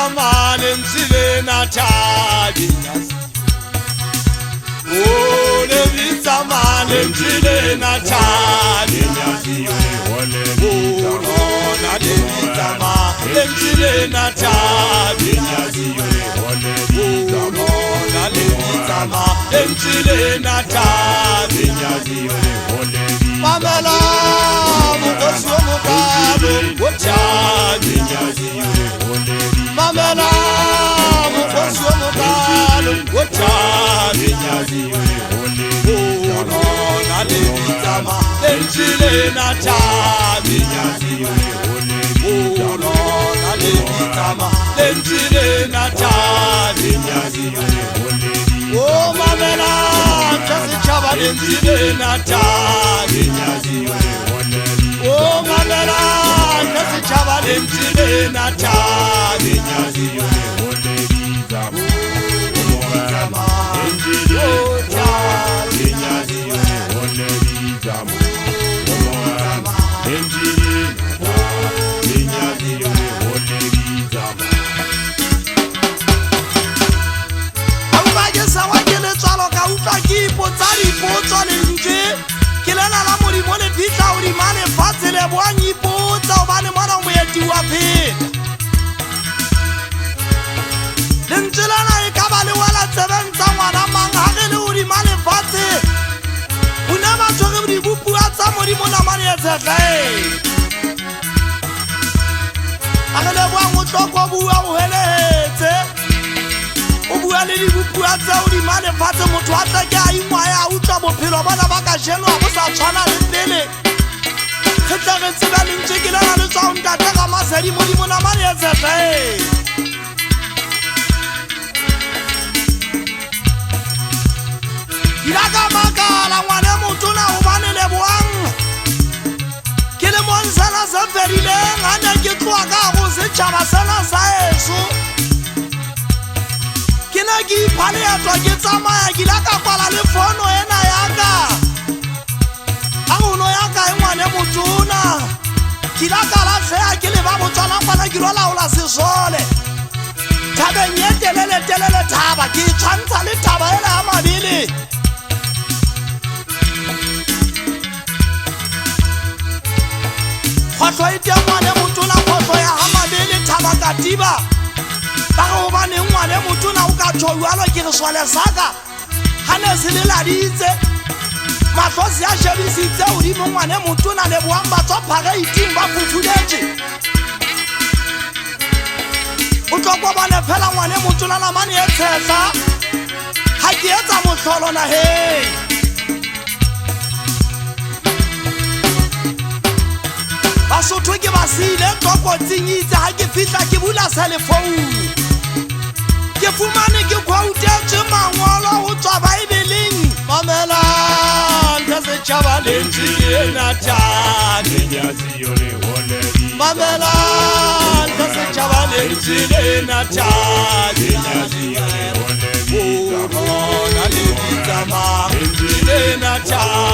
bitama lentsile na thabi oh le bitama lentsile na thabi oh na le bitama lentsile na thabi oh na le bitama lentsile na thabi mamela mukosi wo mukalo wothandi mamela mukosi wo mukalo wothandi oh na le bitama lentsile na thabi oh na le bitama lentsile na thabi oh mamela chaba lentsile na thabi oh mamela chaba lentsile na thabi potsa lentswe ke lena la modimo le fitla o dimane fatshe le boang ipotsa obane mona moeti wa phela lentswe lena e ka ba le wela tsebeng tsa ngwana mang ha re le o dimane fatshe bone batho re dibupua tsa modimo namane ya tshegae a re le boang o tloko bua o heletse o bua le dibupua tsa o dimane fatshe motho a tla ke a ingwaya a utlwa bophelo bona ba ka jenwa go sa tshwana le pele re tla re tseba lentswe ke lena le tswa o ntate ka masedi modimo namane ya tshegae ilaka makala ngwane motona gobane le boang ke le monsela se ferileng a ne ke tloa ka go setšhaba sena sa eso ke ne ke ipha leetwa ke tsamaya ke la ka kwala le fono ena yaka a gono yaka e ngwane motona ke la ka latlhea ke le ba botswana kwana ke lo laola sesole thabeng ye telele thaba ke tshwantsha le thaba ele ya mabele kgotlho e teng ngwane motona kgotlho ya ga mabele thaba katiba ba go gobane ngwane motona o ka tšhojualo ke re swale saka ga ne se le laditse matlho se a shebisitse godimo ngwane motona le boang ba tswa phageiting ba fufuletse o tlokobane fela ngwane motona namane e tshehla ga ke etsa motlholo nageng basotho ke ba seile tlokotsing itse ga ke fitlha ke bula selefounu ke fumane ke kwautetse mangolo go tswa baebeleng mamela nka setšhaba lentsile na thabi mamela nka setšhaba lentsile na thabi o na le bitama lentsile na thabi